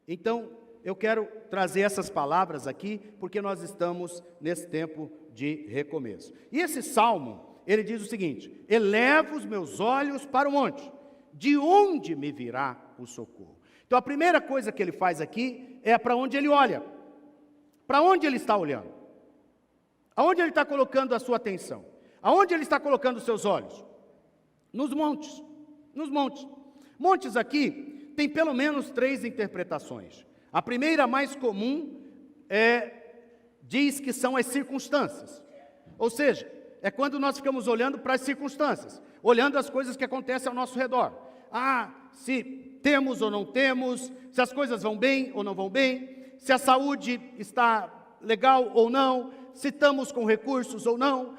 Então, eu quero trazer essas palavras aqui, porque nós estamos nesse tempo de recomeço. E esse salmo, ele diz o seguinte: elevo os meus olhos para o monte, de onde me virá o socorro? Então a primeira coisa que ele faz aqui é para onde ele olha. Para onde ele está olhando? Aonde ele está colocando a sua atenção? Aonde ele está colocando os seus olhos? Nos montes. Nos montes. Montes aqui tem pelo menos 3 interpretações. A primeira, mais comum, diz que são as circunstâncias. Ou seja, é quando nós ficamos olhando para as circunstâncias, olhando as coisas que acontecem ao nosso redor. Se temos ou não temos, se as coisas vão bem ou não vão bem, se a saúde está legal ou não, se estamos com recursos ou não,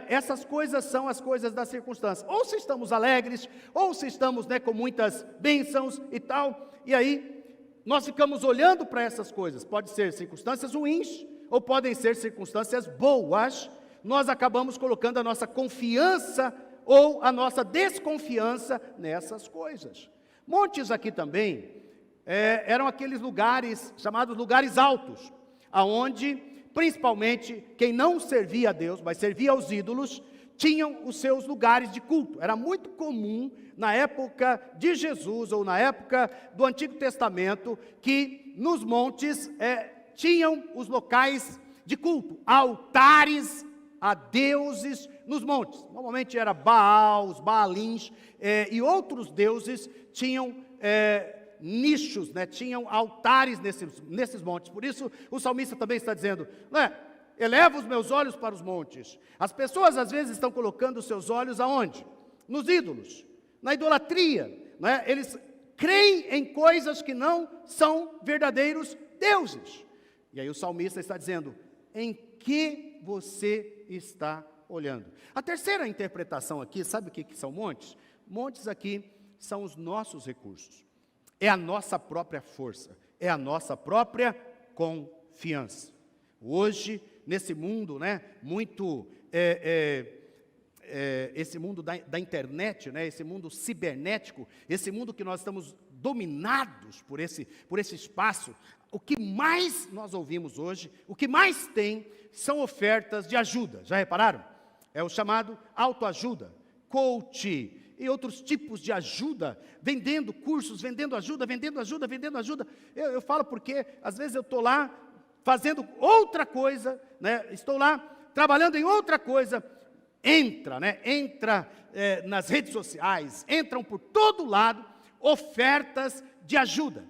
Essas coisas são as coisas das circunstâncias. Ou se estamos alegres, ou se estamos com muitas bênçãos e tal, e aí nós ficamos olhando para essas coisas. Pode ser circunstâncias ruins, ou podem ser circunstâncias boas. Nós acabamos colocando a nossa confiança ou a nossa desconfiança nessas coisas. Montes aqui também eram aqueles lugares chamados lugares altos, aonde principalmente quem não servia a Deus, mas servia aos ídolos, tinham os seus lugares de culto. Era muito comum na época de Jesus ou na época do Antigo Testamento que nos montes tinham os locais de culto, altares a deuses nos montes. Normalmente era Baal, os Baalins e outros deuses tinham nichos, tinham altares nesses montes. Por isso o salmista também está dizendo, eleva os meus olhos para os montes. As pessoas às vezes estão colocando os seus olhos aonde? Nos ídolos, na idolatria, Eles creem em coisas que não são verdadeiros deuses. E aí o salmista está dizendo, em que você está olhando? A terceira interpretação aqui, sabe o que são montes? Montes aqui são os nossos recursos. É a nossa própria força, é a nossa própria confiança. Hoje, nesse mundo, muito, esse mundo da internet, esse mundo cibernético, esse mundo que nós estamos dominados por esse espaço, o que mais nós ouvimos hoje, o que mais tem, são ofertas de ajuda. Já repararam? É o chamado autoajuda, coach e outros tipos de ajuda, vendendo cursos, vendendo ajuda. Eu falo porque às vezes eu estou lá fazendo outra coisa, estou lá trabalhando em outra coisa, entra nas redes sociais, entram por todo lado ofertas de ajuda.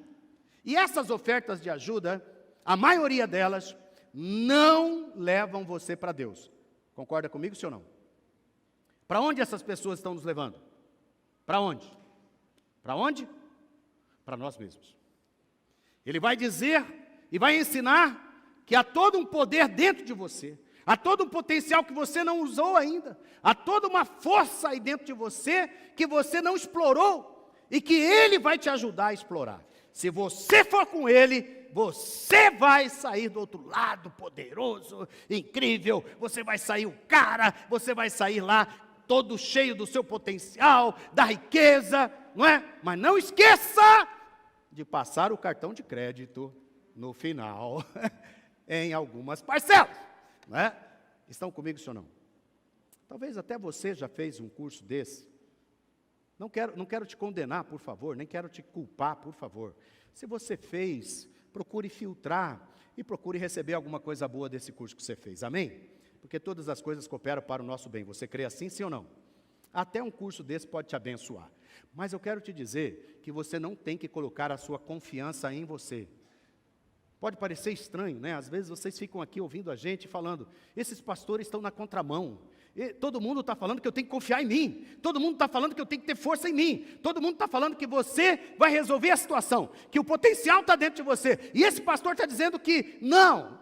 E essas ofertas de ajuda, a maioria delas, não levam você para Deus. Concorda comigo, sim ou não? Para onde essas pessoas estão nos levando? Para onde? Para onde? Para nós mesmos. Ele vai dizer e vai ensinar que há todo um poder dentro de você, há todo um potencial que você não usou ainda, há toda uma força aí dentro de você que você não explorou e que Ele vai te ajudar a explorar. Se você for com Ele, você vai sair do outro lado poderoso, incrível, você vai sair o cara, você vai sair lá todo cheio do seu potencial, da riqueza, não é? Mas não esqueça de passar o cartão de crédito no final, em algumas parcelas, não é? Estão comigo, senhor não? Talvez até você já fez um curso desse. Não quero te condenar, por favor, nem quero te culpar, por favor. Se você fez, procure filtrar e procure receber alguma coisa boa desse curso que você fez, amém? Porque todas as coisas cooperam para o nosso bem. Você crê assim, sim ou não? Até um curso desse pode te abençoar. Mas eu quero te dizer que você não tem que colocar a sua confiança em você. Pode parecer estranho, Às vezes vocês ficam aqui ouvindo a gente falando, esses pastores estão na contramão. Todo mundo está falando que eu tenho que confiar em mim. Todo mundo está falando que eu tenho que ter força em mim. Todo mundo está falando que você vai resolver a situação, que o potencial está dentro de você. E esse pastor está dizendo que não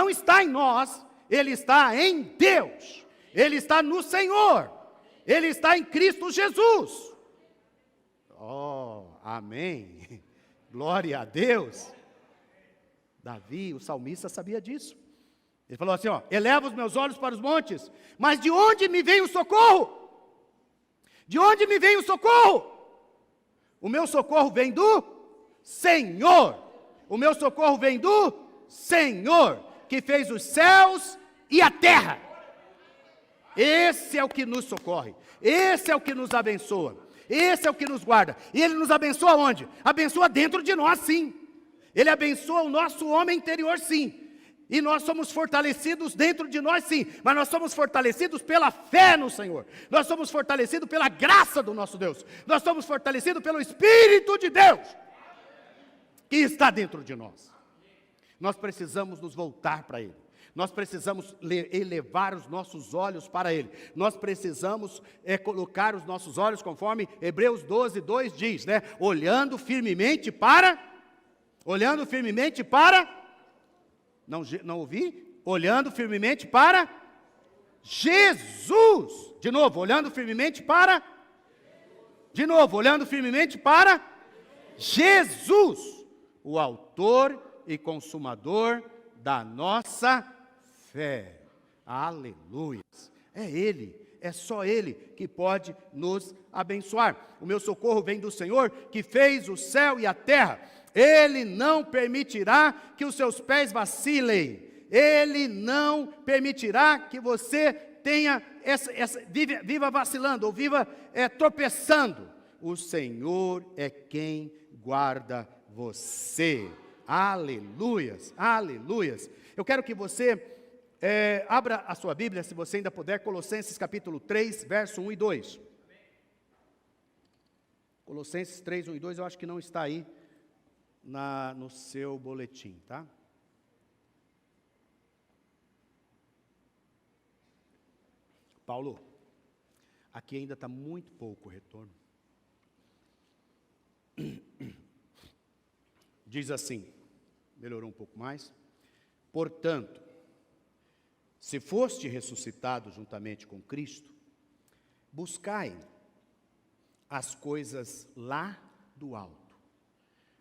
está em nós, ele está em Deus. Ele está no Senhor. Ele está em Cristo Jesus. Oh, amém. Glória a Deus. Davi, o salmista, sabia disso. Ele falou assim, eleva os meus olhos para os montes, mas de onde me vem o socorro? De onde me vem o socorro? O meu socorro vem do Senhor. O meu socorro vem do Senhor, que fez os céus e a terra. Esse é o que nos socorre, esse é o que nos abençoa, esse é o que nos guarda. E Ele nos abençoa onde? Abençoa dentro de nós, sim. Ele abençoa o nosso homem interior, sim. E nós somos fortalecidos dentro de nós, sim. Mas nós somos fortalecidos pela fé no Senhor. Nós somos fortalecidos pela graça do nosso Deus. Nós somos fortalecidos pelo Espírito de Deus que está dentro de nós. Nós precisamos nos voltar para Ele. Nós precisamos elevar os nossos olhos para Ele. Nós precisamos colocar os nossos olhos, conforme Hebreus 12, 2 diz, né? Olhando firmemente para... Não ouvi? Olhando firmemente para Jesus. De novo, olhando firmemente para... De novo, olhando firmemente para Jesus, o autor e consumador da nossa fé. Aleluia. É Ele, é só Ele que pode nos abençoar. O meu socorro vem do Senhor, que fez o céu e a terra. Ele não permitirá que os seus pés vacilem. Ele não permitirá que você tenha viva vacilando ou viva tropeçando. O Senhor é quem guarda você. Aleluias, aleluias. Eu quero que você abra a sua Bíblia, se você ainda puder, Colossenses capítulo 3, verso 1 e 2. Colossenses 3, 1 e 2, eu acho que não está aí no seu boletim, tá? Paulo, aqui ainda está muito pouco o retorno. Diz assim, melhorou um pouco mais. Portanto, se foste ressuscitado juntamente com Cristo, buscai as coisas lá do alto.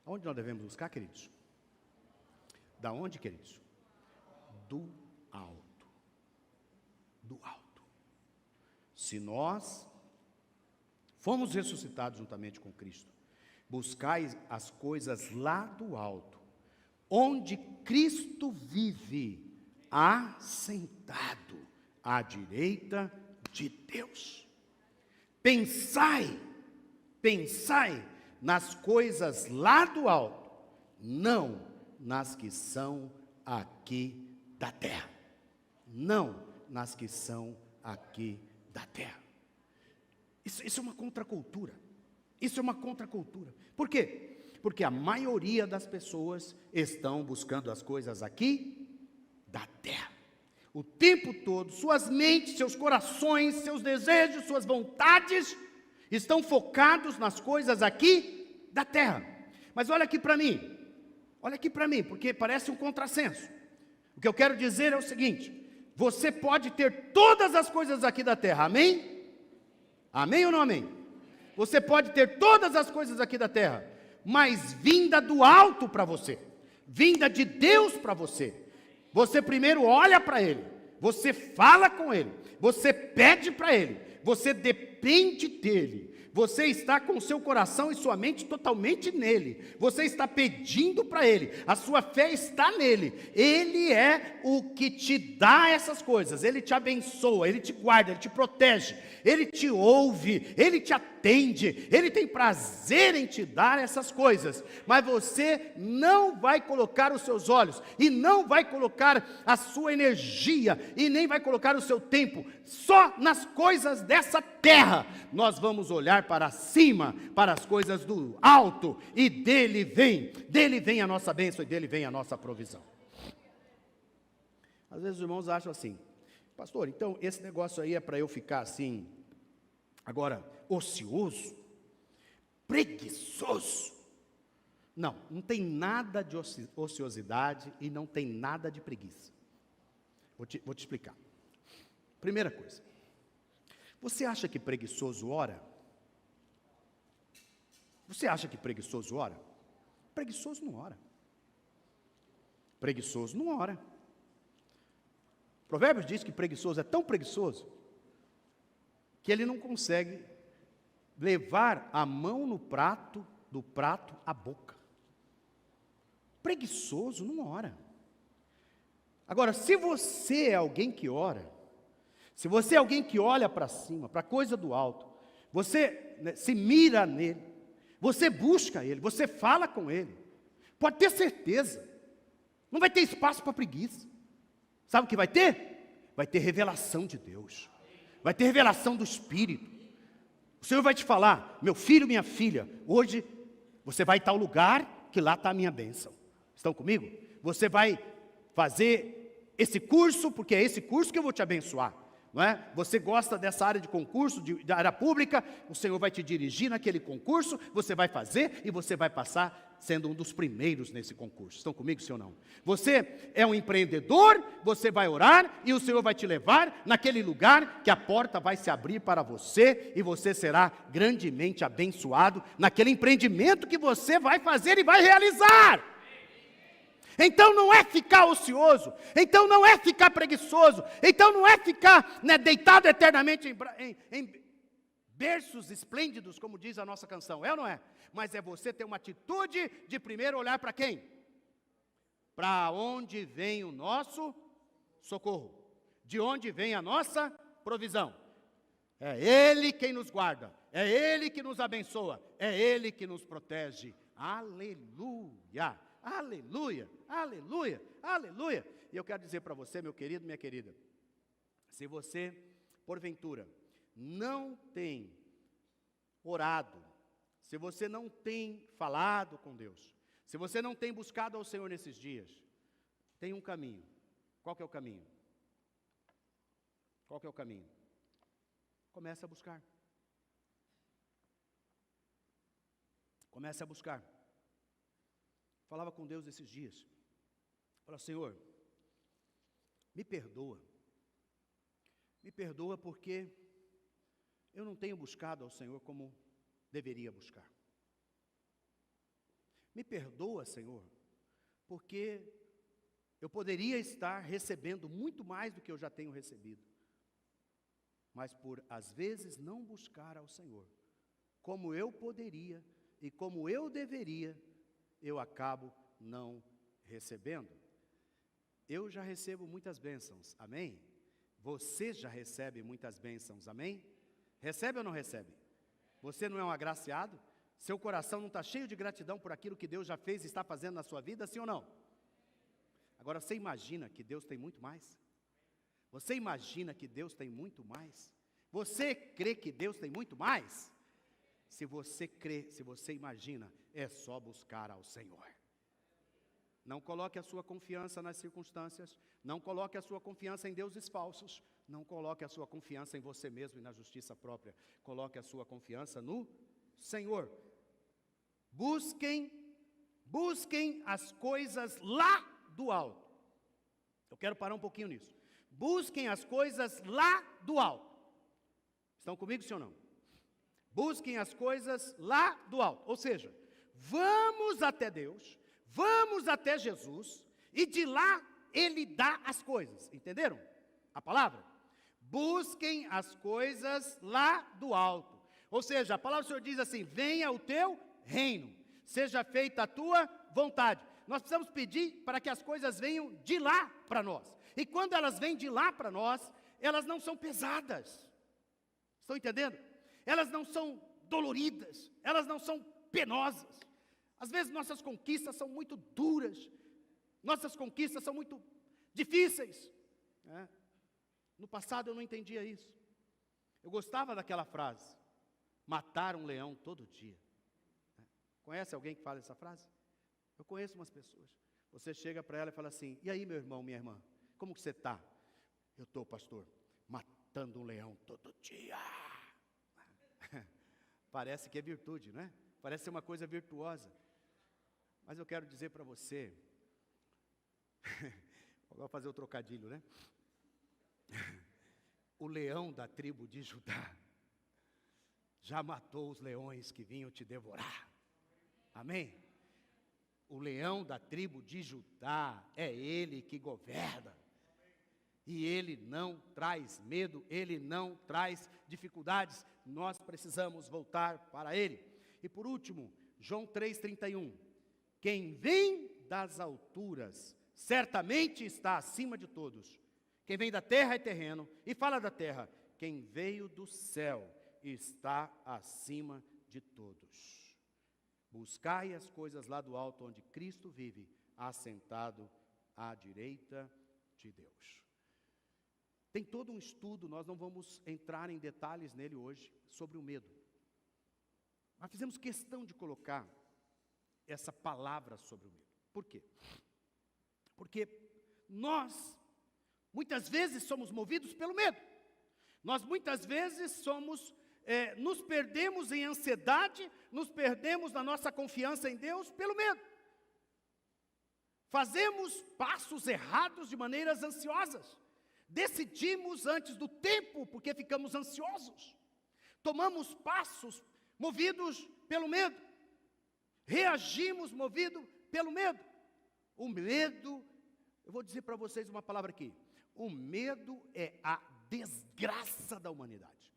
Onde nós devemos buscar, queridos? Da onde, queridos? Do alto. Do alto. Se nós fomos ressuscitados juntamente com Cristo, buscai as coisas lá do alto, onde Cristo vive, assentado à direita de Deus. Pensai nas coisas lá do alto, não nas que são aqui da terra. Não nas que são aqui da terra. Isso é uma contracultura. Isso é uma contracultura. Por quê? Porque a maioria das pessoas estão buscando as coisas aqui da terra. O tempo todo, suas mentes, seus corações, seus desejos, suas vontades estão focados nas coisas aqui da terra. Mas olha aqui para mim, porque parece um contrassenso. O que eu quero dizer é o seguinte: você pode ter todas as coisas aqui da terra, amém? Amém ou não amém? Você pode ter todas as coisas aqui da terra, mas vinda do alto para você, vinda de Deus para você. Você primeiro olha para Ele, você fala com Ele, você pede para Ele, você depende dEle. Você está com o seu coração e sua mente totalmente nele. Você está pedindo para Ele. A sua fé está nele. Ele é o que te dá essas coisas. Ele te abençoa, Ele te guarda, Ele te protege. Ele te ouve, Ele te atende. Ele tem prazer em te dar essas coisas. Mas você não vai colocar os seus olhos e não vai colocar a sua energia e nem vai colocar o seu tempo só nas coisas dessa terra. Nós vamos olhar para cima, para as coisas do alto, e dele vem a nossa bênção, e dele vem a nossa provisão. Às vezes os irmãos acham assim: pastor, então esse negócio aí é para eu ficar assim, agora, ocioso, preguiçoso. Não tem nada de ociosidade e não tem nada de preguiça. Vou te explicar. Primeira coisa, você acha que preguiçoso ora? Você acha que preguiçoso ora? Preguiçoso não ora. Preguiçoso não ora. Provérbios diz que preguiçoso é tão preguiçoso que ele não consegue levar a mão no prato, do prato à boca. Preguiçoso não ora. Agora, se você é alguém que ora, se você é alguém que olha para cima, para a coisa do alto, você, né, se mira nele, você busca ele, você fala com ele, pode ter certeza, não vai ter espaço para preguiça. Sabe o que vai ter? Vai ter revelação de Deus, vai ter revelação do Espírito. O Senhor vai te falar: meu filho, minha filha, hoje você vai em tal lugar, que lá está a minha bênção. Estão comigo? Você vai fazer esse curso, porque é esse curso que eu vou te abençoar. Não é? Você gosta dessa área de concurso, da área pública, o Senhor vai te dirigir naquele concurso, você vai fazer e você vai passar sendo um dos primeiros nesse concurso. Estão comigo, sim ou não? Você é um empreendedor, você vai orar e o Senhor vai te levar naquele lugar que a porta vai se abrir para você e você será grandemente abençoado naquele empreendimento que você vai fazer e vai realizar. Então não é ficar ocioso, então não é ficar preguiçoso, então não é ficar, né, deitado eternamente em berços esplêndidos, como diz a nossa canção, é ou não é? Mas é você ter uma atitude de primeiro olhar para quem? Para onde vem o nosso socorro, de onde vem a nossa provisão. É Ele quem nos guarda, é Ele que nos abençoa, é Ele que nos protege. Aleluia! Aleluia, aleluia, aleluia. E eu quero dizer para você, meu querido, minha querida, se você, porventura, não tem orado, se você não tem falado com Deus, se você não tem buscado ao Senhor nesses dias, tem um caminho. Qual que é o caminho? Qual que é o caminho? Comece a buscar. Comece a buscar. Falava com Deus esses dias. Falava: Senhor, me perdoa. Me perdoa porque eu não tenho buscado ao Senhor como deveria buscar. Me perdoa, Senhor, porque eu poderia estar recebendo muito mais do que eu já tenho recebido. Mas por, às vezes, não buscar ao Senhor como eu poderia e como eu deveria, eu acabo não recebendo. Eu já recebo muitas bênçãos, amém? Você já recebe muitas bênçãos, amém? Recebe ou não recebe? Você não é um agraciado? Seu coração não está cheio de gratidão por aquilo que Deus já fez e está fazendo na sua vida, sim ou não? Agora, você imagina que Deus tem muito mais? Você imagina que Deus tem muito mais? Você crê que Deus tem muito mais? Se você crê, se você imagina, é só buscar ao Senhor. Não coloque a sua confiança nas circunstâncias, não coloque a sua confiança em deuses falsos, não coloque a sua confiança em você mesmo e na justiça própria, coloque a sua confiança no Senhor. Busquem as coisas lá do alto. Eu quero parar um pouquinho nisso. Busquem as coisas lá do alto. Estão comigo, sim ou não? Busquem as coisas lá do alto, ou seja, vamos até Deus, vamos até Jesus, e de lá Ele dá as coisas, entenderam a palavra? Busquem as coisas lá do alto, ou seja, a palavra do Senhor diz assim: venha o teu reino, seja feita a tua vontade. Nós precisamos pedir para que as coisas venham de lá para nós, e quando elas vêm de lá para nós, elas não são pesadas, estão entendendo? Elas não são doloridas, elas não são penosas. Às vezes nossas conquistas são muito duras, nossas conquistas são muito difíceis, né? No passado eu não entendia isso. Eu gostava daquela frase: matar um leão todo dia. Conhece alguém que fala essa frase? Eu conheço umas pessoas. Você chega para ela e fala assim: e aí, meu irmão, minha irmã, como que você está? Eu estou, pastor, matando um leão todo dia. Parece que é virtude, não é? Parece ser uma coisa virtuosa. Mas eu quero dizer para você, vou fazer o trocadilho, né? O leão da tribo de Judá já matou os leões que vinham te devorar. Amém? O leão da tribo de Judá é ele que governa. E ele não traz medo, ele não traz dificuldades. Nós precisamos voltar para ele. E por último, João 3,31. Quem vem das alturas certamente está acima de todos. Quem vem da terra é terreno, e fala da terra. Quem veio do céu está acima de todos. Buscai as coisas lá do alto, onde Cristo vive, assentado à direita de Deus. Tem todo um estudo, nós não vamos entrar em detalhes nele hoje, sobre o medo. Mas fizemos questão de colocar essa palavra sobre o medo. Por quê? Porque nós, muitas vezes, somos movidos pelo medo. Nós, muitas vezes, nos perdemos em ansiedade, nos perdemos na nossa confiança em Deus pelo medo. Fazemos passos errados de maneiras ansiosas. Decidimos antes do tempo porque ficamos ansiosos. Tomamos passos movidos pelo medo. Reagimos movidos pelo medo. O medo, eu vou dizer para vocês uma palavra aqui. O medo é a desgraça da humanidade.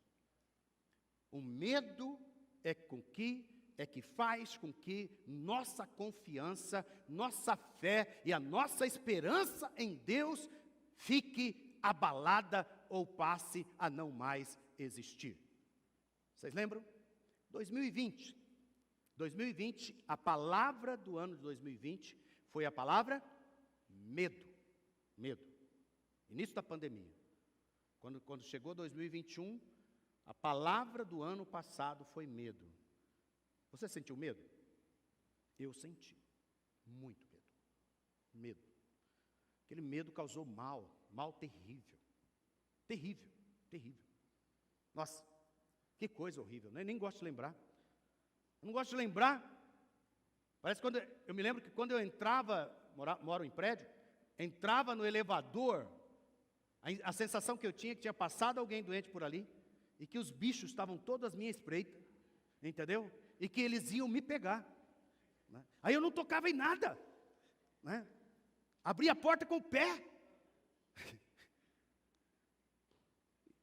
O medo é que faz com que nossa confiança, nossa fé e a nossa esperança em Deus fique abalada ou passe a não mais existir. Vocês lembram? 2020, a palavra do ano de 2020 foi a palavra medo. Medo. Início da pandemia. Quando chegou 2021, a palavra do ano passado foi medo. Você sentiu medo? Eu senti. Muito medo. Medo. Aquele medo causou mal terrível. Terrível, terrível. Nossa, que coisa horrível, né? Nem gosto de lembrar. Eu não gosto de lembrar. Parece eu me lembro que quando eu entrava, moro em prédio, entrava no elevador, a sensação que eu tinha que tinha passado alguém doente por ali, e que os bichos estavam todos à minha espreita, entendeu? E que eles iam me pegar. Né? Aí eu não tocava em nada. Né? Abria a porta com o pé.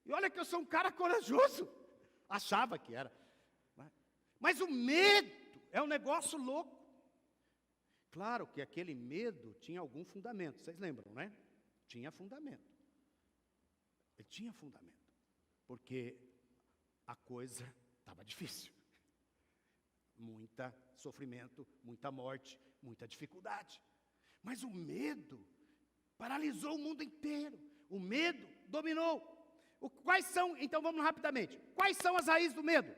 E olha que eu sou um cara corajoso. Achava que era. Né? Mas o medo é um negócio louco. Claro que aquele medo tinha algum fundamento. Vocês lembram, né? Tinha fundamento. Ele tinha fundamento. Porque a coisa estava difícil. Muita sofrimento, muita morte, muita dificuldade. Mas o medo paralisou o mundo inteiro. O medo dominou. Quais são, então vamos rapidamente. Quais são as raízes do medo?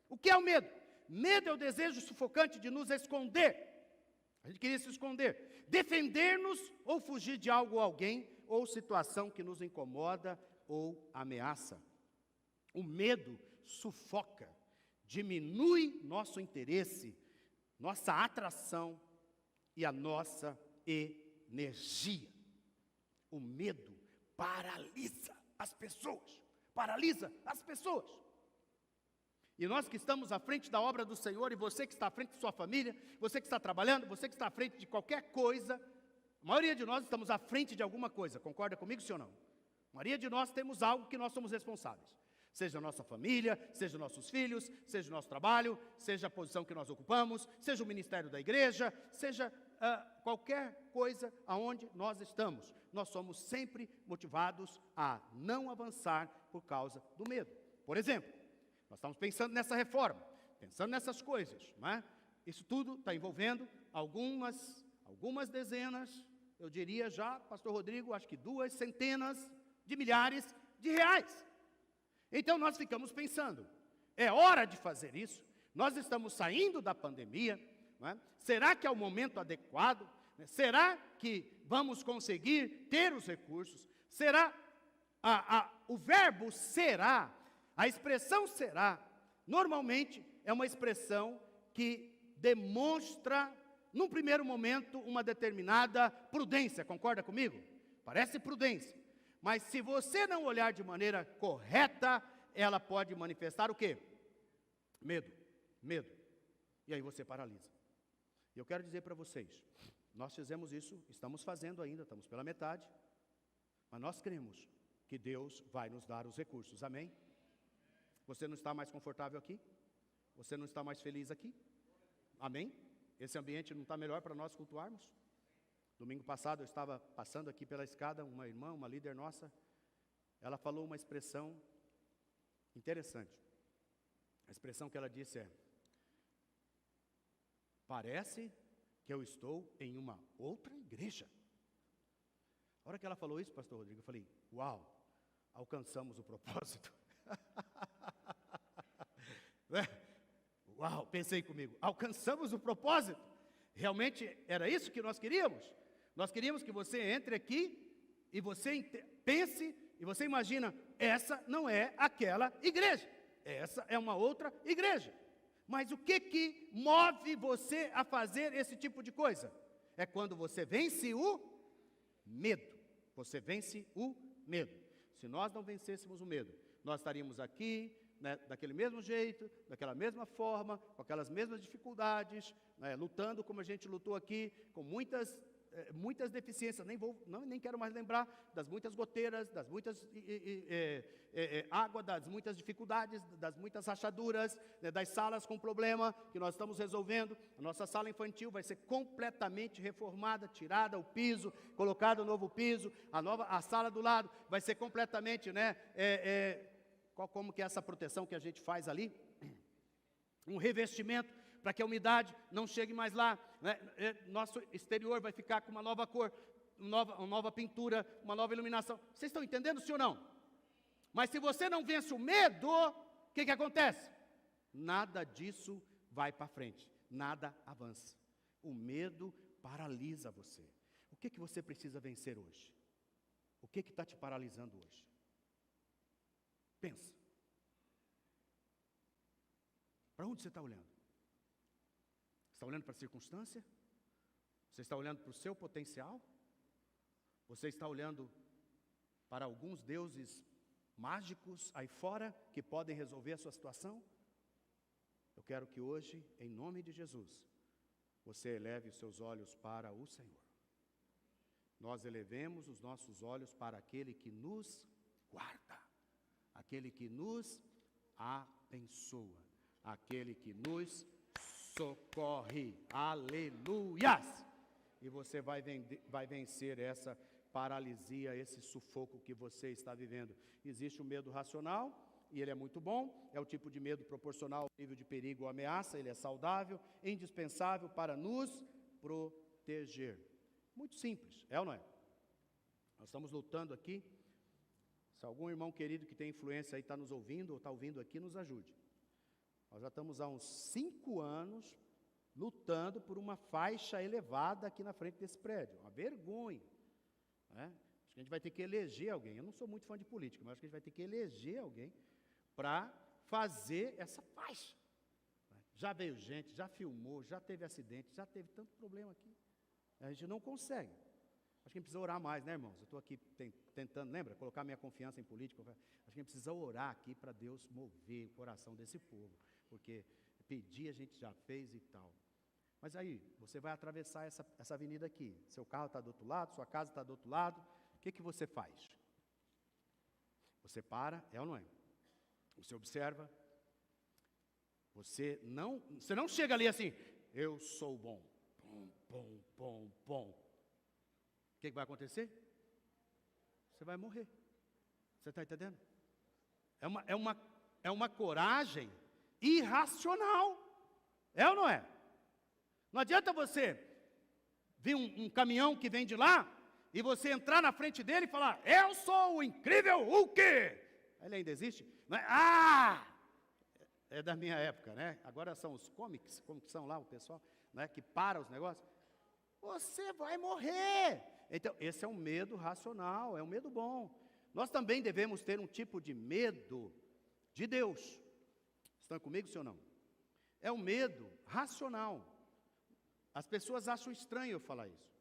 O que é o medo? Medo é o desejo sufocante de nos esconder. A gente queria se esconder. Defender-nos ou fugir de algo ou alguém ou situação que nos incomoda ou ameaça. O medo sufoca, diminui nosso interesse, nossa atração e a nossa energia. O medo paralisa as pessoas. Paralisa as pessoas. E nós que estamos à frente da obra do Senhor, e você que está à frente de sua família, você que está trabalhando, você que está à frente de qualquer coisa, a maioria de nós estamos à frente de alguma coisa, concorda comigo, sim ou não? A maioria de nós temos algo que nós somos responsáveis. Seja a nossa família, seja nossos filhos, seja o nosso trabalho, seja a posição que nós ocupamos, seja o ministério da igreja, seja qualquer coisa aonde nós estamos. Nós somos sempre motivados a não avançar por causa do medo. Por exemplo, nós estamos pensando nessa reforma, pensando nessas coisas, não é? Isso tudo está envolvendo algumas dezenas, eu diria já, pastor Rodrigo, acho que 2 centenas de milhares de reais. Então nós ficamos pensando, é hora de fazer isso, nós estamos saindo da pandemia, não é? Será que é o momento adequado? Será que vamos conseguir ter os recursos? Será, o verbo será, a expressão será, normalmente é uma expressão que demonstra, num primeiro momento, uma determinada prudência, concorda comigo? Parece prudência. Mas se você não olhar de maneira correta, ela pode manifestar o quê? Medo. E aí você paralisa. E eu quero dizer para vocês, nós fizemos isso, estamos fazendo ainda, estamos pela metade, mas nós cremos que Deus vai nos dar os recursos, amém? Você não está mais confortável aqui? Você não está mais feliz aqui? Amém? Esse ambiente não está melhor para nós cultuarmos? Domingo passado eu estava passando aqui pela escada, uma irmã, uma líder nossa, ela falou uma expressão interessante. A expressão que ela disse é: parece que eu estou em uma outra igreja. A hora que ela falou isso, pastor Rodrigo, eu falei: uau, alcançamos o propósito. Uau, pensei comigo, alcançamos o propósito. Realmente era isso que nós queríamos. Nós queríamos que você entre aqui e você pense e você imagina, essa não é aquela igreja, essa é uma outra igreja. Mas o que move você a fazer esse tipo de coisa? É quando você vence o medo. Você vence o medo. Se nós não vencêssemos o medo, nós estaríamos aqui, né, daquele mesmo jeito, daquela mesma forma, com aquelas mesmas dificuldades, né, lutando como a gente lutou aqui, com muitas deficiências, nem quero mais lembrar das muitas goteiras, das muitas água, das muitas dificuldades, das muitas rachaduras, né, das salas com problema que nós estamos resolvendo. A nossa sala infantil vai ser completamente reformada, tirada o piso, colocado um novo piso, a sala do lado vai ser completamente, né, como que é essa proteção que a gente faz ali? Um revestimento para que a umidade não chegue mais lá, né? Nosso exterior vai ficar com uma nova cor, uma nova pintura, uma nova iluminação. Vocês estão entendendo, sim ou não? Mas se você não vence o medo, o que acontece? Nada disso vai para frente, nada avança. O medo paralisa você. O que você precisa vencer hoje? O que está te paralisando hoje? Pensa. Para onde você está olhando? Você está olhando para a circunstância? Você está olhando para o seu potencial? Você está olhando para alguns deuses mágicos aí fora que podem resolver a sua situação? Eu quero que hoje, em nome de Jesus, você eleve os seus olhos para o Senhor. Nós elevemos os nossos olhos para aquele que nos guarda, aquele que nos abençoa, aquele que nos socorre. Aleluias! E você vai vencer essa paralisia, esse sufoco que você está vivendo. Existe o medo racional, e ele é muito bom, é o tipo de medo proporcional ao nível de perigo ou ameaça, ele é saudável, indispensável para nos proteger. Muito simples, é ou não é? Nós estamos lutando aqui. Se algum irmão querido que tem influência aí está nos ouvindo, ou está ouvindo aqui, nos ajude. Nós já estamos há uns 5 anos lutando por uma faixa elevada aqui na frente desse prédio. Uma vergonha, né? Acho que a gente vai ter que eleger alguém. Eu não sou muito fã de política, mas acho que a gente vai ter que eleger alguém para fazer essa faixa. Já veio gente, já filmou, já teve acidente, já teve tanto problema aqui. A gente não consegue. Acho que a gente precisa orar mais, né, irmãos? Eu estou aqui tentando, lembra? Colocar minha confiança em política. Acho que a gente precisa orar aqui para Deus mover o coração desse povo. Porque pedir a gente já fez e tal. Mas aí, você vai atravessar essa avenida aqui. Seu carro está do outro lado, sua casa está do outro lado. O que você faz? Você para, é ou não é? Você observa. Você não chega ali assim, eu sou bom. Pom. O que vai acontecer? Você vai morrer. Você está entendendo? É uma coragem irracional. É ou não é? Não adianta você vir um caminhão que vem de lá e você entrar na frente dele e falar, eu sou o incrível Hulk. Ele ainda existe? Não é? É da minha época, né? Agora são os comics, como que são lá o pessoal, né, que para os negócios. Você vai morrer. Então, esse é um medo racional, é um medo bom. Nós também devemos ter um tipo de medo de Deus. Estão comigo, sim ou não? É um medo racional. As pessoas acham estranho eu falar isso,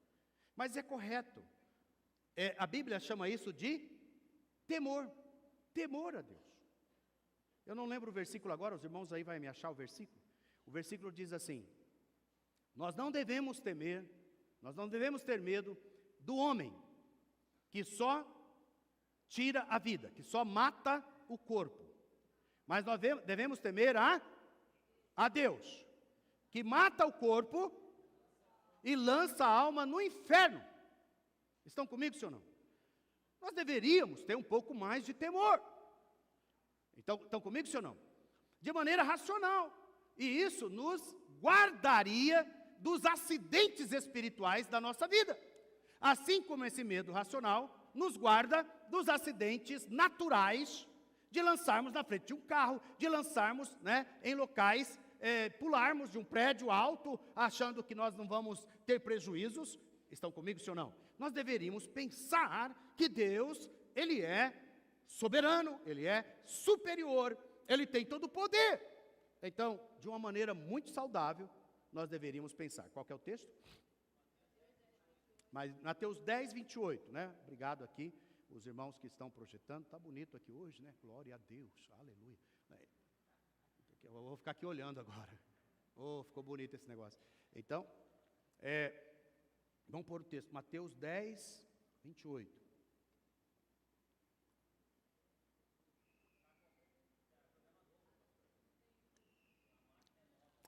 mas é correto. A Bíblia chama isso de temor. Temor a Deus. Eu não lembro o versículo agora, os irmãos aí vão me achar o versículo. O versículo diz assim, nós não devemos ter medo do homem, que só tira a vida, que só mata o corpo. Mas nós devemos temer a Deus, que mata o corpo, e lança a alma no inferno. Estão comigo, sim ou não? Nós deveríamos ter um pouco mais de temor. Então, estão comigo, sim ou não? De maneira racional. E isso nos guardaria dos acidentes espirituais da nossa vida. Assim como esse medo racional nos guarda dos acidentes naturais de lançarmos na frente de um carro, de lançarmos, em locais, pularmos de um prédio alto, achando que nós não vamos ter prejuízos. Estão comigo, sim ou não? Nós deveríamos pensar que Deus, Ele é soberano, Ele é superior, Ele tem todo o poder. Então, de uma maneira muito saudável, nós deveríamos pensar. Qual que é o texto? Mas Mateus 10, 28, Obrigado aqui, os irmãos que estão projetando. Está bonito aqui hoje, Glória a Deus, aleluia. Eu vou ficar aqui olhando agora. Ficou bonito esse negócio. Então, vamos pôr o texto, Mateus 10, 28.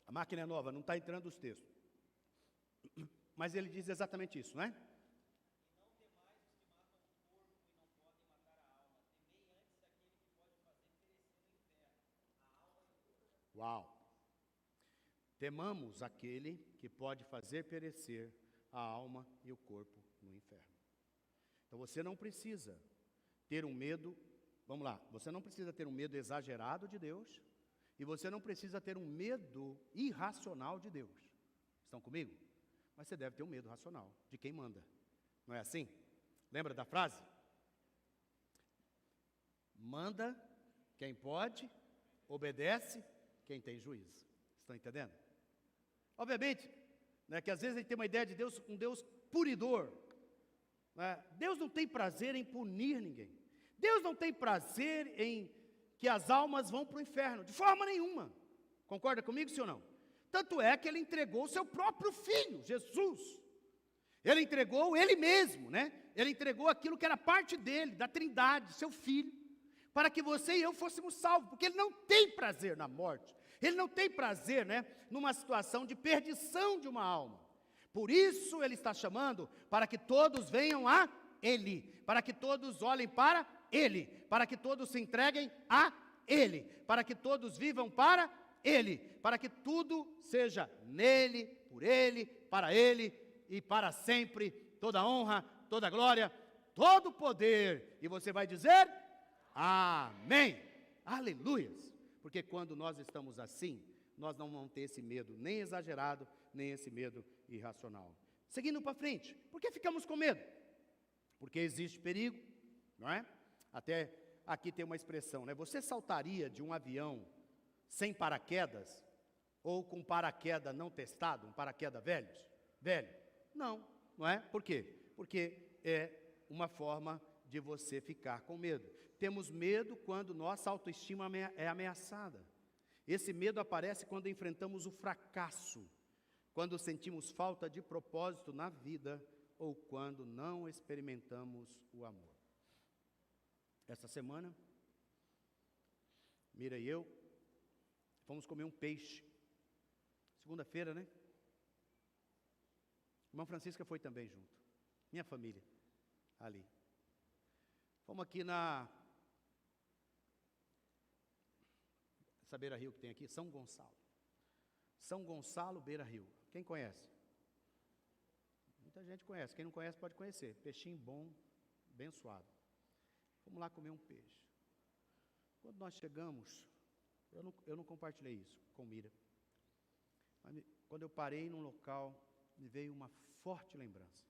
A máquina é nova, não está entrando os textos. Mas ele diz exatamente isso, E não temais os que matam o corpo e não podem matar a alma. Temei antes daquele que pode fazer perecer no inferno a alma e o corpo. Uau! Temamos aquele que pode fazer perecer a alma e o corpo no inferno. Então você não precisa ter um medo, vamos lá, você não precisa ter um medo exagerado de Deus, e você não precisa ter um medo irracional de Deus. Estão comigo? Mas você deve ter um medo racional de quem manda. Não é assim? Lembra da frase? Manda quem pode, obedece quem tem juízo. Estão entendendo? Obviamente, que às vezes a gente tem uma ideia de Deus, um Deus punidor. Deus não tem prazer em punir ninguém. Deus não tem prazer em que as almas vão para o inferno, de forma nenhuma. Concorda comigo, sim ou não? Tanto é que Ele entregou o seu próprio Filho, Jesus. Ele entregou Ele mesmo, Ele entregou aquilo que era parte dEle, da Trindade, seu Filho, para que você e eu fôssemos salvos, porque Ele não tem prazer na morte, Ele não tem prazer, numa situação de perdição de uma alma. Por isso Ele está chamando para que todos venham a Ele, para que todos olhem para Ele, para que todos se entreguem a Ele, para que todos vivam para Ele, para que tudo seja nele, por Ele, para Ele e para sempre, toda honra, toda glória, todo poder. E você vai dizer, amém, aleluias, porque quando nós estamos assim, nós não vamos ter esse medo nem exagerado, nem esse medo irracional. Seguindo para frente, por que ficamos com medo? Porque existe perigo, não é? Até aqui tem uma expressão, Você saltaria de um avião sem paraquedas ou com paraquedas não testado, um paraquedas velho? Não é? Por quê? Porque é uma forma de você ficar com medo. Temos medo quando nossa autoestima é ameaçada. Esse medo aparece quando enfrentamos o fracasso, quando sentimos falta de propósito na vida ou quando não experimentamos o amor. Essa semana, Mira e eu fomos comer um peixe. Segunda-feira, Irmã Francisca foi também junto. Minha família, ali. Fomos aqui essa beira-rio que tem aqui, São Gonçalo. São Gonçalo, beira-rio. Quem conhece? Muita gente conhece. Quem não conhece pode conhecer. Peixinho bom, abençoado. Vamos lá comer um peixe. Quando nós chegamos, eu não compartilhei isso com Mira. Mas quando eu parei num local, me veio uma forte lembrança.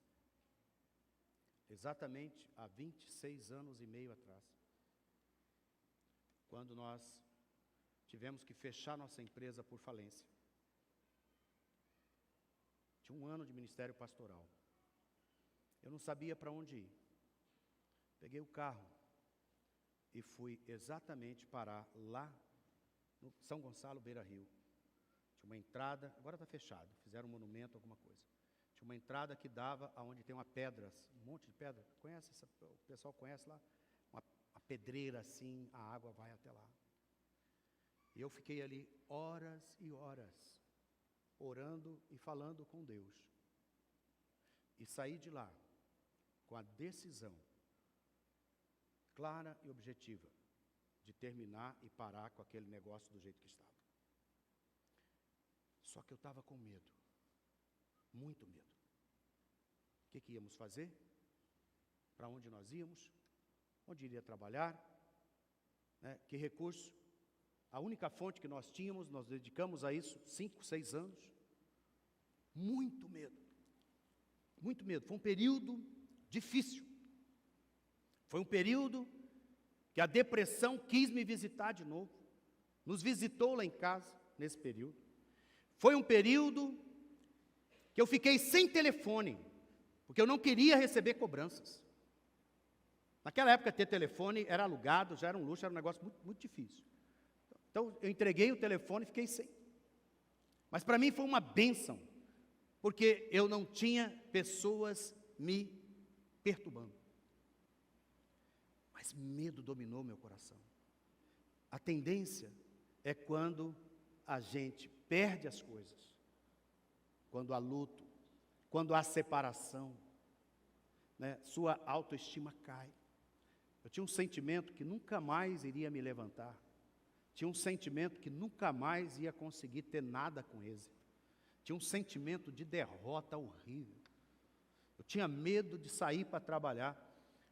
Exatamente há 26 anos e meio atrás. Quando nós tivemos que fechar nossa empresa por falência. Tinha um ano de ministério pastoral. Eu não sabia para onde ir. Peguei o carro e fui exatamente parar lá no São Gonçalo, beira-rio. Tinha uma entrada, agora está fechado, fizeram um monumento, alguma coisa. Tinha uma entrada que dava aonde tem uma pedra, um monte de pedra. Conhece, o pessoal conhece lá? Uma pedreira assim, a água vai até lá. E eu fiquei ali horas e horas, orando e falando com Deus. e saí de lá com a decisão clara e objetiva de terminar e parar com aquele negócio do jeito que estava. Só que eu estava com medo, muito medo. O que íamos fazer? Para onde nós íamos? Onde iria trabalhar? Né? Que recurso? A única fonte que nós tínhamos, nós dedicamos a isso 5, 6 anos. Muito medo. Muito medo. Foi um período difícil. Foi um período que a depressão quis me visitar de novo. Nos visitou lá em casa, nesse período. Foi um período que eu fiquei sem telefone, porque eu não queria receber cobranças. Naquela época, ter telefone era alugado, já era um luxo, era um negócio muito, muito difícil. Então, eu entreguei o telefone e fiquei sem. Mas para mim foi uma bênção, porque eu não tinha pessoas me perturbando. Mas medo dominou meu coração. A tendência é quando a gente perde as coisas, quando há luto, quando há separação, né, sua autoestima cai. Eu tinha um sentimento que nunca mais iria me levantar. Tinha um sentimento que nunca mais ia conseguir ter nada com êxito. Tinha um sentimento de derrota horrível. Eu tinha medo de sair para trabalhar.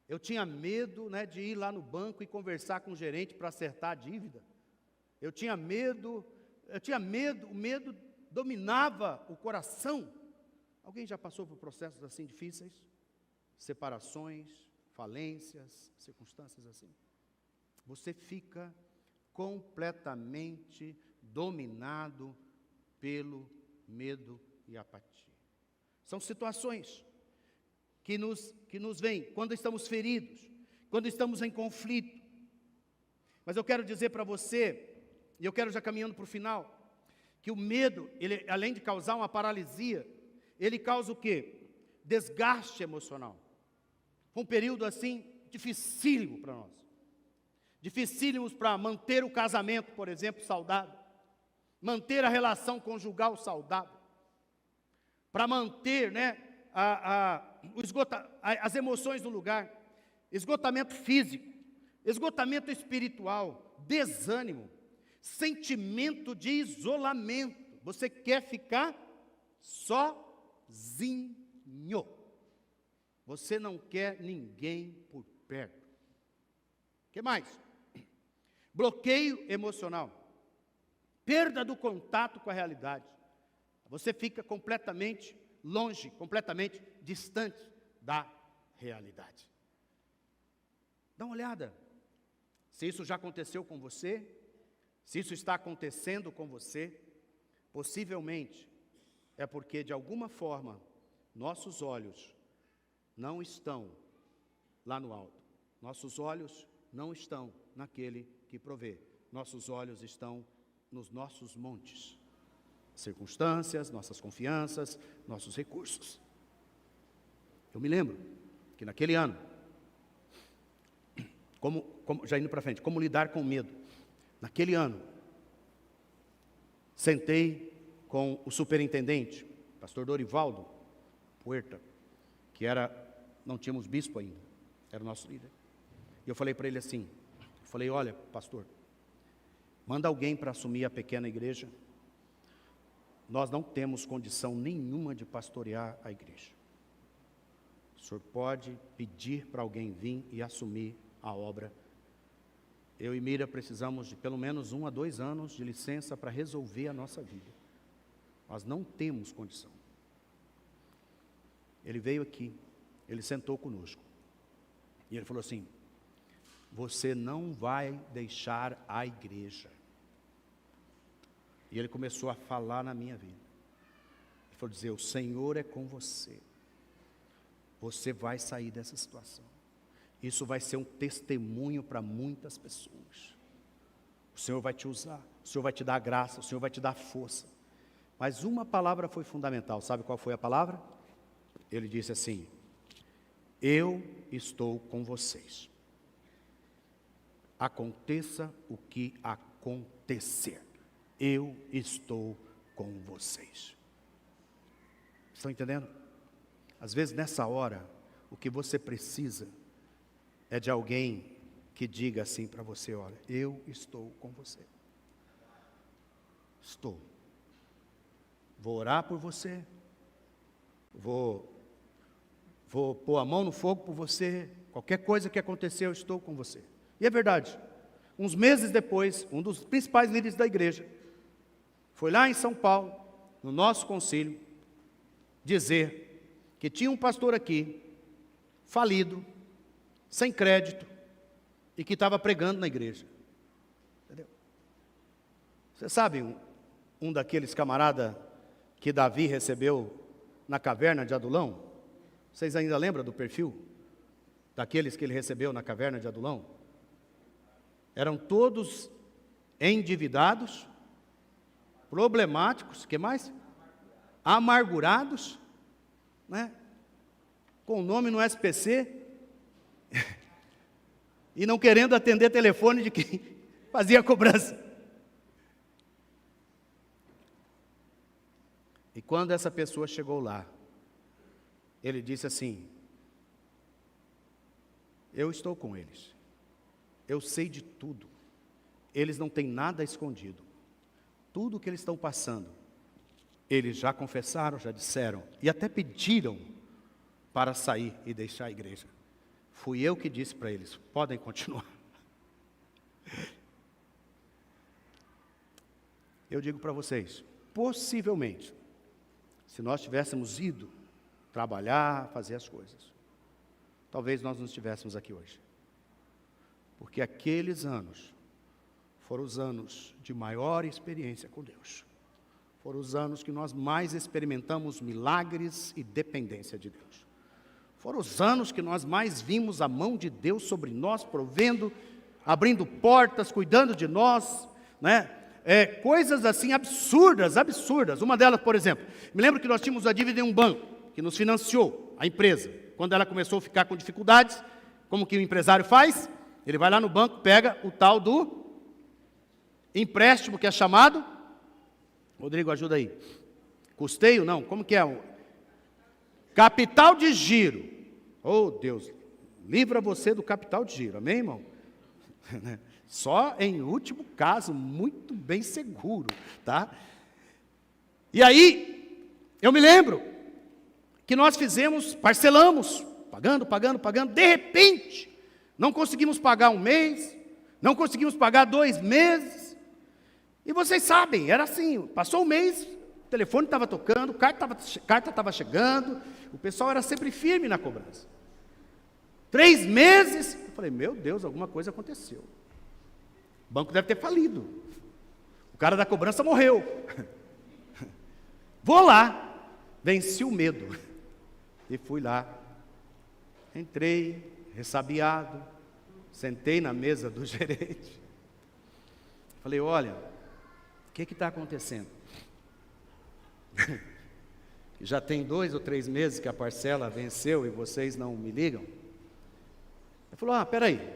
Eu tinha medo, né, de ir lá no banco e conversar com o gerente para acertar a dívida. Eu tinha medo, o medo dominava o coração. Alguém já passou por processos assim difíceis? Separações, falências, circunstâncias assim? Você fica completamente dominado pelo medo e apatia. São situações que nos vêm quando estamos feridos, quando estamos em conflito. Mas eu quero dizer para você, e eu quero já caminhando para o final, que o medo, ele, além de causar uma paralisia, ele causa o quê? Desgaste emocional. Foi um período assim, dificílimo para nós. Dificílimos para manter o casamento, por exemplo, saudável. Manter a relação conjugal saudável. Para manter, né, as emoções no lugar. Esgotamento físico, esgotamento espiritual, desânimo, sentimento de isolamento. Você quer ficar sozinho. Você não quer ninguém por perto. O que mais? Bloqueio emocional. Perda do contato com a realidade. Você fica completamente longe, completamente distante da realidade. Dá uma olhada. Se isso já aconteceu com você, se isso está acontecendo com você, possivelmente é porque, de alguma forma, nossos olhos não estão lá no alto. Nossos olhos não estão naquele que provê. Nossos olhos estão nos nossos montes. Circunstâncias, nossas confianças, nossos recursos. Eu me lembro que naquele ano, já indo para frente, como lidar com medo. Naquele ano, sentei com o superintendente, pastor Dorivaldo Puerta, que não tínhamos bispo ainda, era o nosso líder. E eu falei para ele assim, olha, pastor, manda alguém para assumir a pequena igreja. Nós não temos condição nenhuma de pastorear a igreja. O senhor pode pedir para alguém vir e assumir a obra. Eu e Mira precisamos de pelo menos 1 a 2 anos de licença para resolver a nossa vida. Nós não temos condição. Ele veio aqui, ele sentou conosco. E ele falou assim, você não vai deixar a igreja. E ele começou a falar na minha vida. Ele falou dizer, o Senhor é com você. Você vai sair dessa situação. Isso vai ser um testemunho para muitas pessoas. O Senhor vai te usar, o Senhor vai te dar graça, o Senhor vai te dar força. Mas uma palavra foi fundamental, sabe qual foi a palavra? Ele disse assim, eu estou com vocês. Aconteça o que acontecer. Eu estou com vocês. Estão entendendo? Às vezes nessa hora, o que você precisa é de alguém que diga assim para você: olha, eu estou com você. Estou. Vou orar por você. Vou pôr a mão no fogo por você. Qualquer coisa que acontecer, eu estou com você. E é verdade. Uns meses depois, um dos principais líderes da igreja foi lá em São Paulo, no nosso concílio, dizer que tinha um pastor aqui, falido, sem crédito, e que estava pregando na igreja. Entendeu? Você sabe um daqueles camaradas que Davi recebeu na caverna de Adulão? Vocês ainda lembram do perfil daqueles que ele recebeu na caverna de Adulão? Eram todos endividados, problemáticos, que mais? Amargurados, né? Com o nome no SPC, e não querendo atender telefone de quem fazia a cobrança. E quando essa pessoa chegou lá, ele disse assim: eu estou com eles. Eu sei de tudo. Eles não têm nada escondido. Tudo o que eles estão passando, eles já confessaram, já disseram, e até pediram para sair e deixar a igreja. Fui eu que disse para eles: podem continuar. Eu digo para vocês, possivelmente, se nós tivéssemos ido trabalhar, fazer as coisas, talvez nós não estivéssemos aqui hoje. Porque aqueles anos foram os anos de maior experiência com Deus. Foram os anos que nós mais experimentamos milagres e dependência de Deus. Foram os anos que nós mais vimos a mão de Deus sobre nós, provendo, abrindo portas, cuidando de nós, né? Coisas assim absurdas. Uma delas, por exemplo, me lembro que nós tínhamos a dívida em um banco, que nos financiou, a empresa. Quando ela começou a ficar com dificuldades, como que o empresário faz? Ele vai lá no banco, pega o tal do empréstimo, que é chamado, Rodrigo, ajuda aí, custeio, não, como que é? Capital de giro. Oh, Deus, livra você do capital de giro, amém, irmão? Só em último caso, muito bem seguro, tá? E aí, eu me lembro que nós parcelamos, pagando, de repente, não conseguimos pagar um mês, não conseguimos pagar 2 meses, e vocês sabem, era assim, passou um mês, o telefone estava tocando, carta estava chegando, o pessoal era sempre firme na cobrança. 3 meses, eu falei: meu Deus, alguma coisa aconteceu. O banco deve ter falido. O cara da cobrança morreu. Vou lá, venci o medo. E fui lá. Entrei, ressabiado, sentei na mesa do gerente. Falei: olha, o que está acontecendo? Já tem 2 ou 3 meses que a parcela venceu e vocês não me ligam? Ele falou: espera aí.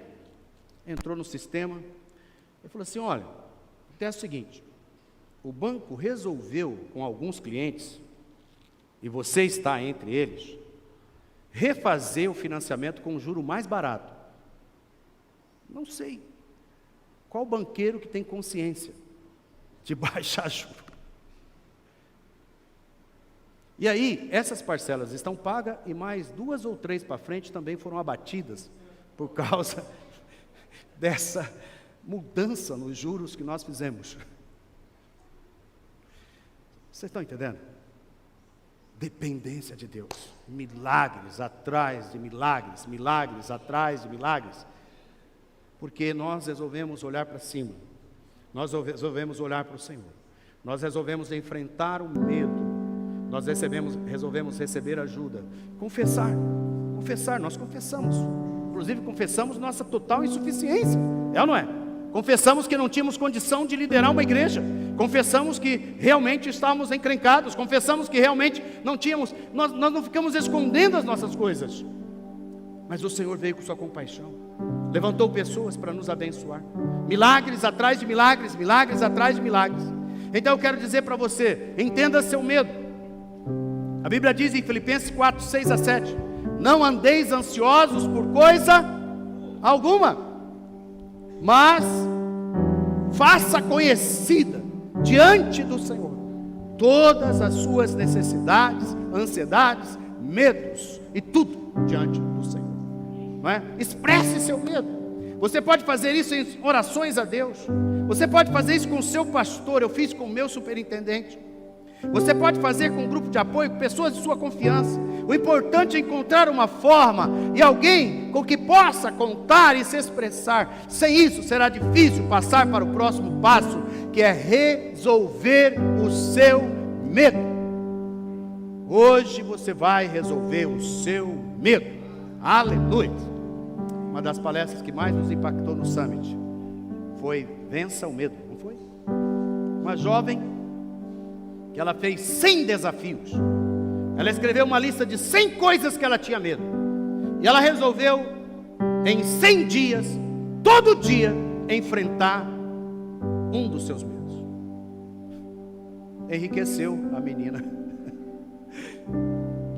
Entrou no sistema. Ele falou assim: olha, acontece o seguinte, o banco resolveu com alguns clientes, e você está entre eles, refazer o financiamento com um juro mais barato. Não sei. Qual banqueiro que tem consciência de baixar juro? E aí, essas parcelas estão pagas e mais 2 ou 3 para frente também foram abatidas por causa dessa mudança nos juros que nós fizemos. Vocês estão entendendo? Dependência de Deus. Milagres atrás de milagres, milagres atrás de milagres. Porque nós resolvemos olhar para cima. Nós resolvemos olhar para o Senhor. Nós resolvemos enfrentar o medo. Nós resolvemos receber ajuda. Confessar, nós confessamos. Inclusive confessamos nossa total insuficiência. É ou não é? Confessamos que não tínhamos condição de liderar uma igreja. Confessamos que realmente estávamos encrencados. Confessamos que realmente não tínhamos, nós não ficamos escondendo as nossas coisas. Mas o Senhor veio com sua compaixão. Levantou pessoas para nos abençoar. Milagres atrás de milagres, milagres atrás de milagres. Então eu quero dizer para você, entenda seu medo. A Bíblia diz em Filipenses 4, 6 a 7: não andeis ansiosos por coisa alguma, mas faça conhecida diante do Senhor todas as suas necessidades, ansiedades, medos e tudo diante do Senhor, não é? Expresse seu medo. Você pode fazer isso em orações a Deus. Você pode fazer isso com o seu pastor. Eu fiz com o meu superintendente. Você pode fazer com um grupo de apoio, com pessoas de sua confiança. O importante é encontrar uma forma e alguém com que possa contar e se expressar. Sem isso será difícil passar para o próximo passo, que é resolver o seu medo. Hoje você vai resolver o seu medo. Aleluia. Uma das palestras que mais nos impactou no Summit foi Vença o Medo, não foi? Uma jovem que ela fez 100 desafios. Ela escreveu uma lista de 100 coisas que ela tinha medo. E ela resolveu, em 100 dias, todo dia, enfrentar um dos seus medos. Enriqueceu a menina.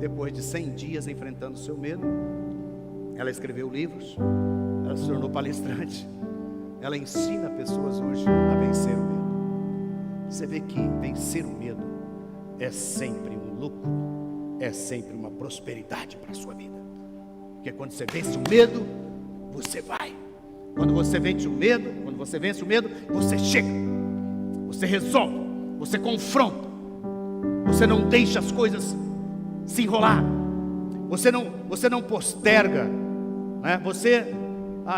Depois de 100 dias enfrentando o seu medo, ela escreveu livros, ela se tornou palestrante. Ela ensina pessoas hoje a vencer o medo. Você vê que vencer o medo é sempre um lucro, é sempre uma prosperidade para a sua vida. Porque quando você vence o medo, você vai. Quando você vence o medo, você chega, você resolve, você confronta, você não deixa as coisas se enrolar, você não posterga, né?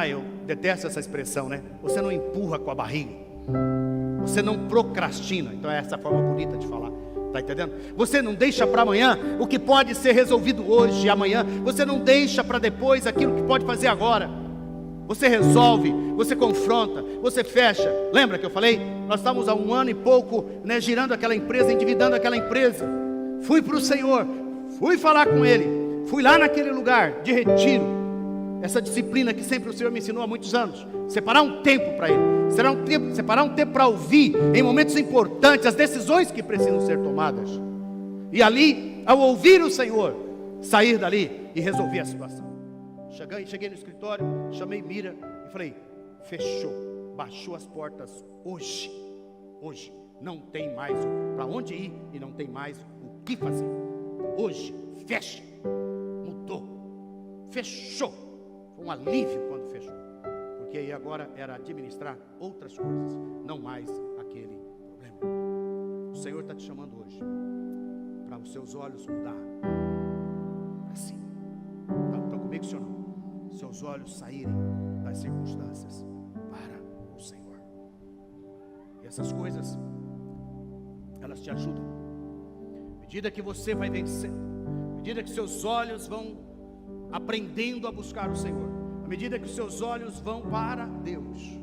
Eu detesto essa expressão, né? Você não empurra com a barriga, você não procrastina. Então é essa forma bonita de falar, tá entendendo? Você não deixa para amanhã o que pode ser resolvido hoje e amanhã. Você não deixa para depois aquilo que pode fazer agora. Você resolve, você confronta, você fecha. Lembra que eu falei? Nós estávamos há 1 ano e pouco, né, girando aquela empresa, endividando aquela empresa. Fui para o Senhor, fui falar com Ele, fui lá naquele lugar de retiro. Essa disciplina que sempre o Senhor me ensinou há muitos anos. Separar um tempo para Ele. Separar um tempo para ouvir em momentos importantes as decisões que precisam ser tomadas. E ali, ao ouvir o Senhor, sair dali e resolver a situação. Cheguei no escritório, chamei Mira e falei: fechou, baixou as portas hoje. Hoje não tem mais para onde ir e não tem mais o que fazer. Hoje fecha, mudou, fechou. Foi um alívio quando fechou, porque aí agora era administrar outras coisas, não mais aquele problema. O Senhor está te chamando hoje para os seus olhos mudar para cima. Estão comigo, Senhor? Não? Seus olhos saírem das circunstâncias para o Senhor. E essas coisas, elas te ajudam. À medida que você vai vencendo, à medida que seus olhos vão aprendendo a buscar o Senhor, à medida que os seus olhos vão para Deus,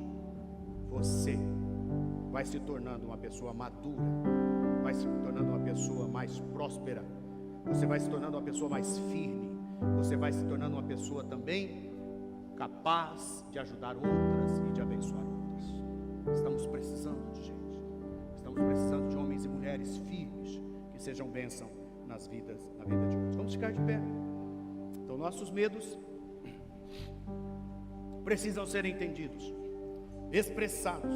você vai se tornando uma pessoa madura, vai se tornando uma pessoa mais próspera, você vai se tornando uma pessoa mais firme, você vai se tornando uma pessoa também capaz de ajudar outras e de abençoar outras. Estamos precisando de gente, estamos precisando de homens e mulheres firmes, que sejam bênção na vida de outros. Vamos ficar de pé. Então nossos medos precisam ser entendidos, expressados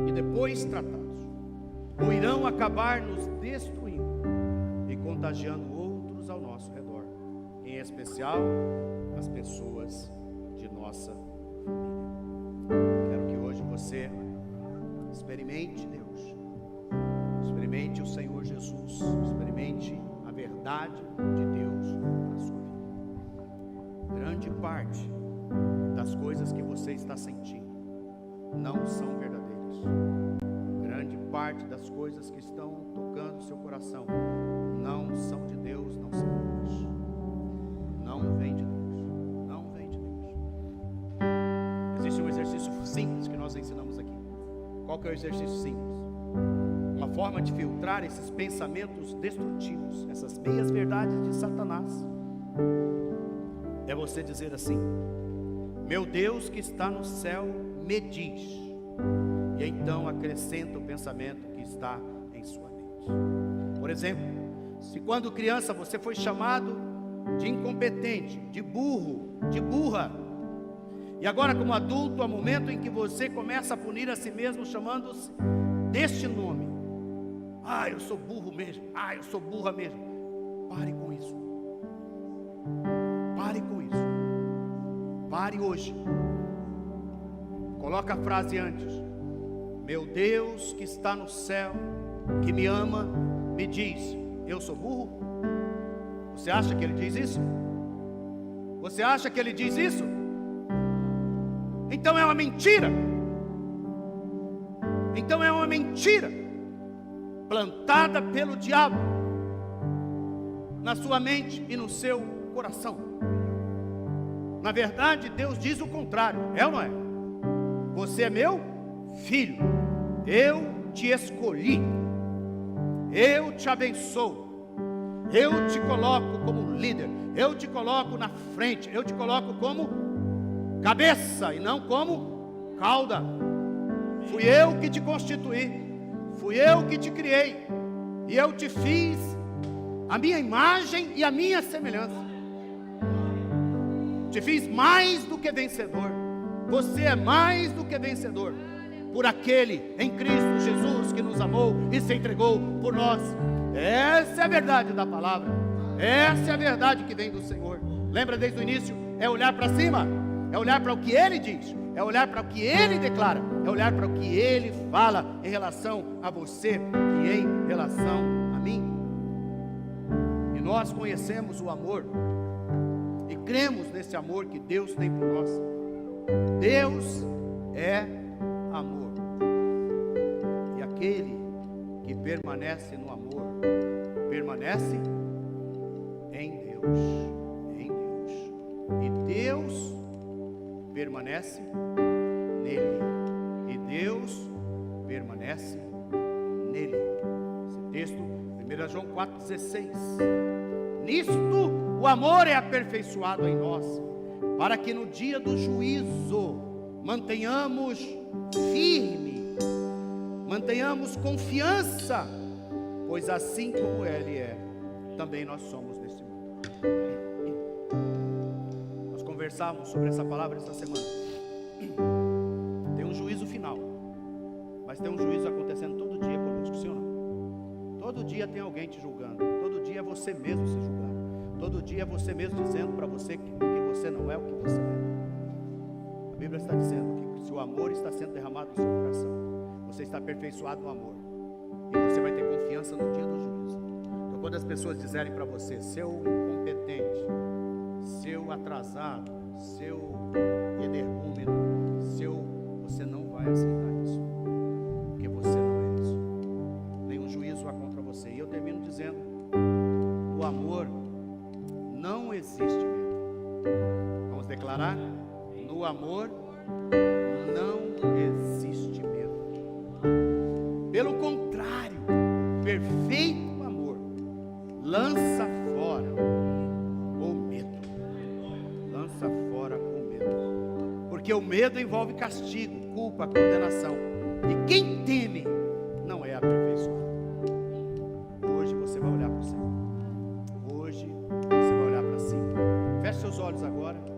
e depois tratados, ou irão acabar nos destruindo e contagiando outros ao nosso redor, em especial as pessoas de nossa família. Quero que hoje você experimente Deus, experimente o Senhor Jesus, experimente a verdade de Deus na sua vida. Grande parte das coisas que você está sentindo não são verdadeiras. Grande parte das coisas que estão tocando o seu coração não são de Deus, não são boas. Não vem de Deus, não vem de Deus. Existe um exercício simples que nós ensinamos aqui. Qual que é o exercício simples? Uma forma de filtrar esses pensamentos destrutivos, essas meias verdades de Satanás, é você dizer assim: meu Deus que está no céu me diz, e então acrescenta o pensamento que está em sua mente. Por exemplo, Se quando criança você foi chamado de incompetente, de burro, de burra, e agora como adulto, há momento em que você começa a punir a si mesmo chamando-se deste nome. Ah, eu sou burro mesmo. Ah, eu sou burra mesmo. Pare com isso. Pare com isso. Pare hoje. Coloca a frase antes. Meu Deus que está no céu, que me ama, me diz, eu sou burro? Você acha que ele diz isso? Você acha que ele diz isso? Então é uma mentira. Então é uma mentira plantada pelo diabo na sua mente e no seu coração. Na verdade, Deus diz o contrário, é ou não é? Você é meu filho, eu te escolhi, eu te abençoo, eu te coloco como líder, eu te coloco na frente, eu te coloco como cabeça e não como cauda. Fui eu que te constituí, fui eu que te criei, e eu te fiz a minha imagem e a minha semelhança. Te fiz mais do que vencedor. Você é mais do que vencedor por aquele em Cristo Jesus que nos amou e se entregou por nós. Essa é a verdade da palavra. Essa é a verdade que vem do Senhor. Lembra desde o início? É olhar para cima, é olhar para o que Ele diz, é olhar para o que Ele declara, é olhar para o que Ele fala em relação a você e em relação a mim. E nós conhecemos o amor e cremos nesse amor que Deus tem por nós. Deus é amor, e aquele que permanece no amor permanece em Deus, e Deus permanece nele, e Deus permanece nele. Esse texto, 1 João 4,16. Nisto o amor é aperfeiçoado em nós, para que no dia do juízo mantenhamos firme, mantenhamos confiança, pois assim como Ele é, também nós somos nesse mundo. Nós conversávamos sobre essa palavra esta semana. Tem um juízo final, mas tem um juízo acontecendo todo dia conosco, sim ou não? Todo dia tem alguém te julgando, todo dia é você mesmo se julgando, todo dia é você mesmo dizendo para você que você não é o que você é. A Bíblia está dizendo que se o amor está sendo derramado no seu coração, você está aperfeiçoado no amor, e você vai ter confiança no dia do juízo. Então quando as pessoas disserem para você, seu incompetente, seu atrasado, seu energúmeno, você não vai aceitar isso, porque você não é isso. Nenhum juízo há contra você. E eu termino dizendo, o amor não existe medo. Vamos declarar? No amor não existe medo. Pelo contrário, perfeito amor lança fora o medo. Lança fora o medo. Porque o medo envolve castigo, culpa, condenação. E quem teme não é aperfeiçoado. Hoje você vai olhar para o Senhor. Hoje você vai olhar para cima. Feche seus olhos agora.